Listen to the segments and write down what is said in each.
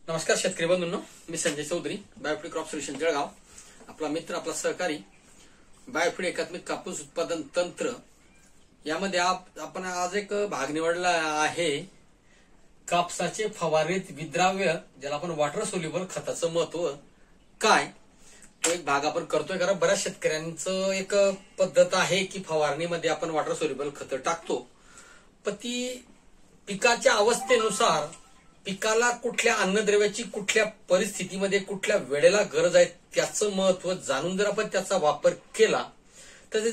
नमस्कार शेतकरी बंधूंनो, मी Sanjay Chaudhari, बायोफिड crop solution Jalgaon. आपला मित्र, आपला सहकारी बायोफिड एकात्मिक कापूस उत्पादन तंत्र यामध्ये आपण आज एक भाग निवडला आहे. कापसाचे फवारणीत विद्राव्य, ज्याला आपण वॉटर सोल्युबल खताचं महत्व काय, तो एक भाग आपण करतोय. कारण बऱ्याच शेतकऱ्यांचं एक पद्धत आहे की फवारणीमध्ये आपण वॉटर सोल्युबल खतं टाकतो, पण ती पिकाच्या अवस्थेनुसार पिकाला कुठल्या अन्नद्रव्याची कुठल्या परिस्थितीमध्ये कुठल्या वेळेला गरज आहे त्याचं महत्व जाणून जर आपण त्याचा वापर केला तर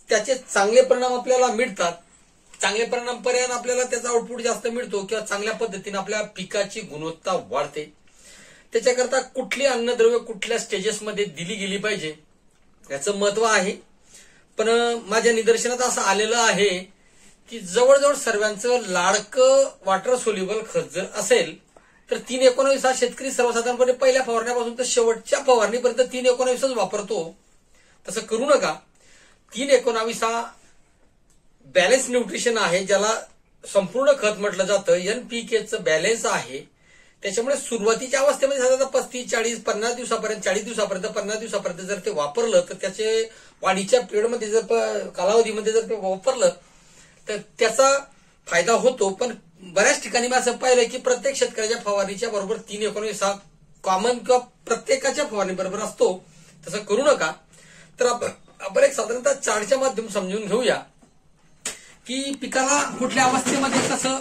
त्याचे चांगले परिणाम आपल्याला मिळतात. चांगले परिणाम पर्यंत आपल्याला त्याचा आउटपुट जास्त मिळतो किंवा चांगल्या पद्धतीने आपल्या पिकाची गुणवत्ता वाढते. त्याच्याकरता कुठली अन्नद्रव्य कुठल्या स्टेजेसमध्ये दिली गेली पाहिजे याचं महत्व आहे. पण माझ्या निदर्शनात असं आलेलं आहे की जवळजवळ सर्वांचं लाडकं वॉटर सोल्युबल खत जर असेल तर 319 हा शेतकरी सर्वसाधारणपणे पहिल्या फवारण्यापासून तर शेवटच्या फवारणीपर्यंत 319च वापरतो. तसं करू नका. 319 हा बॅलन्स न्यूट्रिशन आहे, ज्याला संपूर्ण खत म्हटलं जातं. NPKचं बॅलन्स आहे. त्याच्यामुळे सुरुवातीच्या अवस्थेमध्ये साधारण 35, 40, 50 दिवसापर्यंत, 40 दिवसापर्यंत, 50 दिवसापर्यंत जर ते वापरलं तर त्याचे वाढीच्या पिरियडमध्ये जर कालावधीमध्ये जर ते वापरलं तर त्याचा फायदा होतो. पण बऱ्याच ठिकाणी मी असं पाहिलंय की प्रत्येक शेतकऱ्याच्या फवारणीच्या बरोबर 319 हा कॉमन किंवा प्रत्येकाच्या फवारणी बरोबर असतो. तसं करू नका. तर आपण एक साधारणतः चार्टच्या माध्यमातून समजून घेऊया की पिकाला कुठल्या अवस्थेमध्ये कसं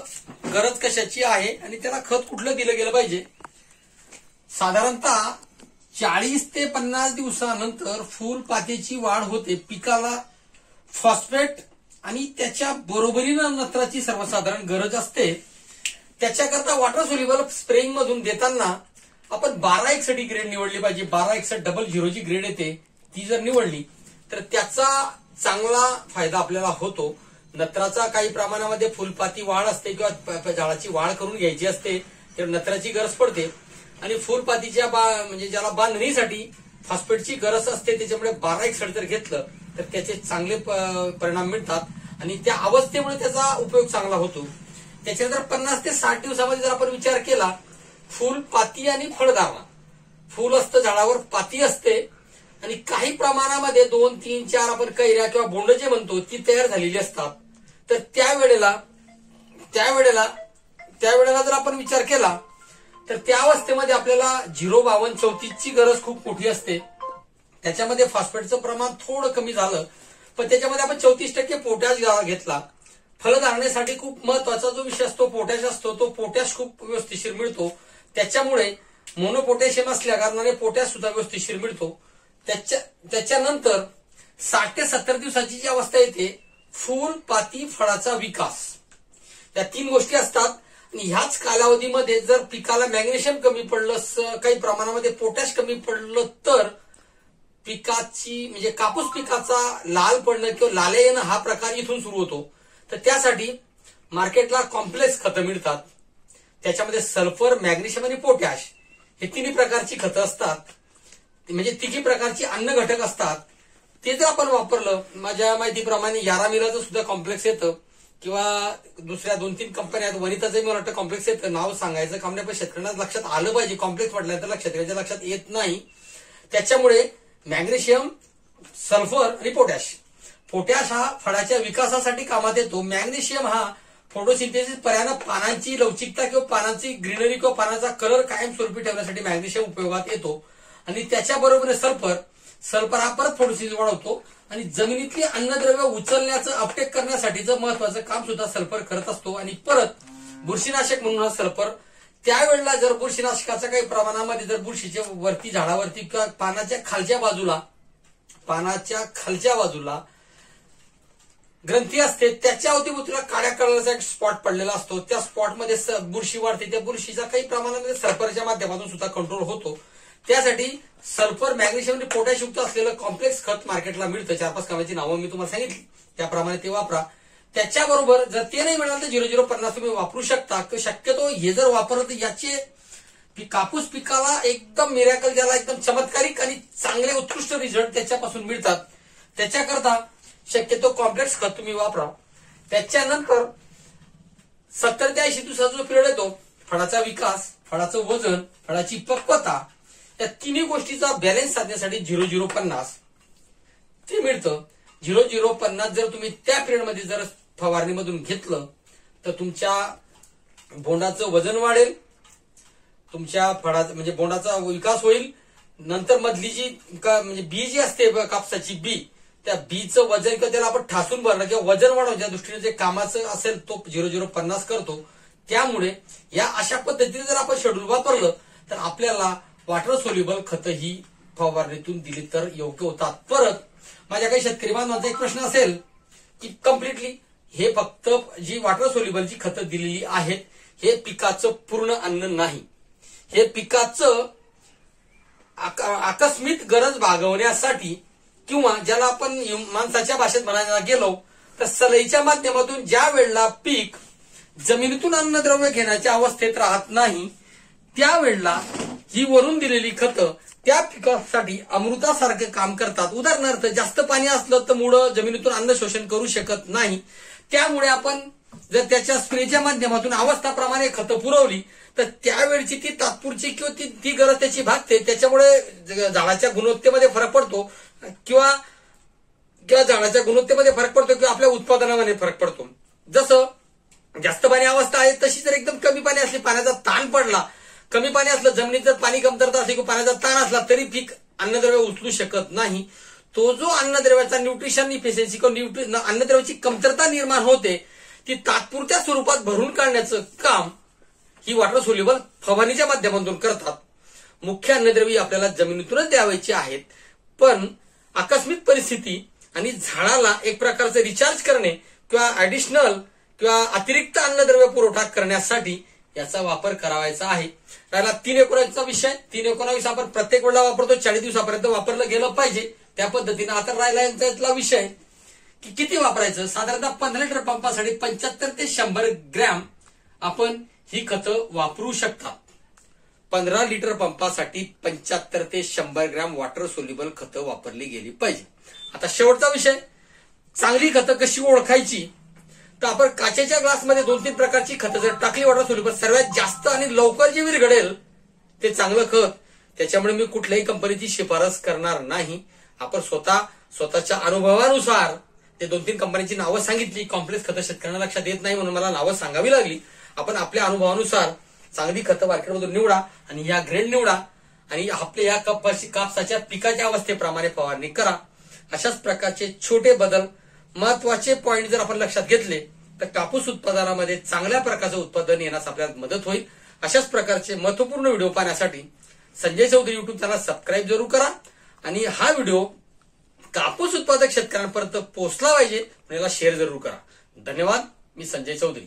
गरज कशाची आहे आणि त्याला खत कुठलं दिलं गेलं पाहिजे. साधारणतः 40 ते 50 दिवसानंतर फुलपातीची वाढ होते. पिकाला फॉस्फेट आणि त्याच्या बरोबरीनं नत्राची सर्वसाधारण गरज असते. त्याच्याकरता वॉटर सोल्युबल स्प्रेइंग मधून देताना आपण 1261 ग्रेड निवडली पाहिजे. 126100 जी ग्रेड येते ती जर निवडली तर त्याचा चांगला फायदा आपल्याला होतो. नत्राचा काही प्रमाणामध्ये फुलपाती वाढ असते किंवा झाडाची वाढ करून घ्यायची असते तर नत्राची गरज पडते. आणि फुलपातीच्या म्हणजे ज्याला बांधणीसाठी फॉस्फेटची गरज असते, त्याच्यामुळे 1261 जर घेतलं तर त्याचे चांगले परिणाम मिळतात आणि त्या अवस्थेमुळे त्याचा उपयोग चांगला होतो. त्याच्यानंतर 50 ते 60 दिवसामध्ये जर आपण विचार केला, फुल, पाती आणि फळधारणा. फुल असतं झाडावर, पाती असते आणि काही प्रमाणामध्ये 2, 3, 4 आपण कैऱ्या किंवा बोंड जे म्हणतो ती तयार झालेली असतात. तर त्यावेळेला जर आपण विचार केला तर त्या अवस्थेमध्ये आपल्याला 05234 ची गरज खूप मोठी असते. त्याच्यामध्ये फॉस्फेटचं प्रमाण थोडं कमी झालं, पण त्याच्यामध्ये आपण 34% पोटॅश घेतला. फळधारणेसाठी खूप महत्वाचा जो विषय असतो पोटॅश असतो, तो पोटॅश खूप व्यवस्थिशीर मिळतो. त्याच्यामुळे मोनोपोटॅशियम असल्या कारणाने पोटॅश सुद्धा व्यवस्थिशीर मिळतो. त्याच्यानंतर 60 ते 70 दिवसाची जी अवस्था येते, फूल, पाती, फळाचा विकास, या 3 गोष्टी असतात. आणि ह्याच कालावधीमध्ये जर पिकाला मॅग्नेशियम कमी पडलं, काही प्रमाणामध्ये पोटॅश कमी पडलं तर पिकाची म्हणजे कापूस पिकाचा लाल पडणं किंवा लाले येणं हा प्रकार इथून सुरू होतो. तर त्यासाठी मार्केटला कॉम्प्लेक्स खतं मिळतात. त्याच्यामध्ये सल्फर, मॅग्नेशियम आणि पोटॅश हे 3 प्रकारची खतं असतात. म्हणजे 3 प्रकारची अन्न घटक असतात. ते जर आपण वापरलं, माझ्या माहितीप्रमाणे यारामिराचं सुद्धा कॉम्प्लेक्स येतं किंवा दुसऱ्या 2-3 कंपन्या आहेत, वनिताचं मला वाटतं कॉम्प्लेक्स येतं. नाव सांगायचं काम नाही, पण शेतकऱ्यांना लक्षात आलं पाहिजे. कॉम्प्लेक्स म्हटल्यानंतर शेतकऱ्याच्या लक्षात येत नाही. त्याच्यामुळे मॅग्नेशियम, सल्फर आणि पोटॅश हा फळाच्या विकासासाठी कामात येतो. मॅग्नेशियम हा फोटोसिंथेसिस पर्यायानं पानांची लवचिकता किंवा पानांची ग्रीनरी किंवा पानाचा कलर कायमस्वरूपी ठेवण्यासाठी मॅग्नेशियम उपयोगात येतो. आणि त्याच्याबरोबर सल्फर हा परत फोटोसिंथेसिस वाढवतो आणि जमिनीतली अन्नद्रव्य उचलण्याचं, अपटेक करण्यासाठीचं महत्वाचं काम सुद्धा सल्फर करत असतो. आणि परत बुरशीनाशक म्हणून हा सल्फर, त्यावेळेला जर बुरशीनाशकाच्या काही प्रमाणामध्ये जर बुरशीच्या वरती, झाडावरती किंवा पानाच्या खालच्या बाजूला ग्रंथी असते, त्याच्या अवतीभोवतीला काळ्या कलरचा एक स्पॉट पडलेला असतो, त्या स्पॉटमध्ये बुरशी वाढते. त्या बुरशीचा काही प्रमाणामध्ये सल्फरच्या माध्यमातून सुद्धा कंट्रोल होतो. त्यासाठी सल्फर, मॅग्नेशियम आणि पोटॅश युक्त असलेलं कॉम्प्लेक्स खत मार्केटला मिळतं. 4-5 कामाची नावं मी तुम्हाला सांगितली, त्याप्रमाणे ते वापरा. त्याच्याबरोबर जर ते नाही मिळालं तर 0050 तुम्ही वापरू शकता. शक्यतो हे जर वापरलं तर याचे कापूस पिकाला एकदम मिरॅकल, ज्याला एकदम चमत्कारिक आणि चांगले उत्कृष्ट रिझल्ट त्याच्यापासून मिळतात. त्याच्याकरता शक्यतो कॉम्प्लेक्स खत तुम्ही वापरा. त्याच्यानंतर 70 ते 80 दिवसाचा जो पिरियड येतो फळाचा विकास, फळाचं वजन, फळाची पक्वता या तिन्ही गोष्टीचा बॅलन्स साधण्यासाठी 0050 ते मिळतं. 0050 जर तुम्ही त्या पिरियडमध्ये जर फवारणीमधून घेतलं तर तुमच्या बोंडाचं वजन वाढेल, तुमच्या फळाचं म्हणजे बोंडाचा विकास होईल. नंतर मधली जी म्हणजे बी जी असते कापसाची बी, त्या बीचं वजन किंवा त्याला आपण ठासून भरलं किंवा वजन वाढवण्याच्या दृष्टीने जे कामाचं असेल तो 0050 करतो. त्यामुळे या अशा पद्धतीने जर आपण शेड्यूल वापरलं तर आपल्याला वॉटर सोल्युबल खतं ही फवारणीतून दिली तर योग्य होतात. परत माझ्या काही शेतकरी बांधवांचा एक प्रश्न असेल की कम्प्लिटली हे फक्त जी वॉटर सोल्युबल जी खतं दिलेली आहेत हे पिकाचं पूर्ण अन्न नाही. हे पिकाचं आकस्मिक गरज भागवण्यासाठी किंवा ज्याला आपण माणसाच्या भाषेत म्हणायला गेलो तर सलईच्या माध्यमातून ज्या वेळेला पीक जमिनीतून अन्नद्रव्य घेण्याच्या अवस्थेत राहत नाही त्यावेळेला ही वरून दिलेली खतं त्या पिकासाठी अमृतासारखे काम करतात. उदाहरणार्थ जास्त पाणी असलं तर मुळं जमिनीतून अन्न शोषण करू शकत नाही. त्यामुळे आपण जर त्याच्या स्प्रेच्या माध्यमातून अवस्थाप्रमाणे खतं पुरवली तर त्यावेळची ती तात्पुरची किंवा ती गरज त्याची भागते. त्याच्यामुळे झाडाच्या गुणवत्तेमध्ये फरक पडतो किंवा झाडाच्या गुणवत्तेमध्ये फरक पडतो किंवा आपल्या उत्पादनामध्ये फरक पडतो. जसं जास्त पाणी अवस्था आहे तशी जर एकदम कमी पाणी असली, पाण्याचा ताण पडला, कमी पाणी असलं, जमिनीत जर पाणी कमतरता असली किंवा पाण्याचा ताण असला तरी पीक अन्नद्रव्य उचलू शकत नाही. तो जो अन्नद्रव्याचा न्यूट्रिशन इफिशियन्सी किंवा अन्नद्रव्याची कमतरता निर्माण होते ती तात्पुरत्या स्वरूपात भरून काढण्याचं काम ही वॉटर सोल्युबल फवारणीच्या माध्यमातून करतात. मुख्य अन्नद्रव्य आपल्याला जमिनीतूनच द्यावायची आहेत, पण आकस्मिक परिस्थिती आणि झाडाला एक प्रकारचं रिचार्ज करणे किंवा ऍडिशनल किंवा अतिरिक्त अन्नद्रव्य पुरवठा करण्यासाठी याचा वापर करावायचा आहे. राहिला 3-19चा विषय. 3-19 आपण प्रत्येक वेळेला वापरतो, 40 दिवसापर्यंत वापरलं गेलं पाहिजे त्या पद्धतीने. आता राहिला यांचा विषय की किती वापरायचं. साधारणतः 15 लिटर पंपासाठी 75 ते 100 ग्रॅम आपण ही खतं वापरू शकता. 15 लिटर पंपासाठी 75 ते 100 ग्रॅम वॉटर सोल्युबल खतं वापरली गेली पाहिजे. आता शेवटचा विषय, चांगली खतं कशी ओळखायची. तर आपण काचेच्या ग्लासमध्ये 2-3 प्रकारची खतं जर टाकली वॉटर सोल्युबल, सर्वात जास्त आणि लवकर जे विरघळेल ते चांगलं खत. त्याच्यामुळे मी कुठल्याही कंपनीची शिफारस करणार नाही. आपण स्वतःच्या अनुभवानुसार ते 2-3 कंपन्यांची नावं सांगितली. कॉम्प्लेक्स खतं शेतकऱ्यांना लक्षात येत नाही म्हणून मला नावं सांगावी लागली. आपण आपल्या अनुभवानुसार चांगली खतं मार्केटमधून निवडा आणि या ग्रेड निवडा आणि आपल्या या कापसाच्या पिकाच्या अवस्थेप्रमाणे फवारणी करा. अशाच प्रकारचे छोटे बदल, महत्वाचे पॉइंट जर आपण लक्षात घेतले तर कापूस उत्पादनामध्ये चांगल्या प्रकारचं उत्पादन येण्यास आपल्याला मदत होईल. अशाच प्रकारचे महत्वपूर्ण व्हिडिओ पाहण्यासाठी Sanjay Chaudhary YouTube channel subscribe जरूर करा आणि हा व्हिडिओ कापूस उत्पादक शेतकऱ्यांपर्यंत पोहोचला पाहिजे याला शेअर जरूर करा. धन्यवाद. मी संजय चौधरी.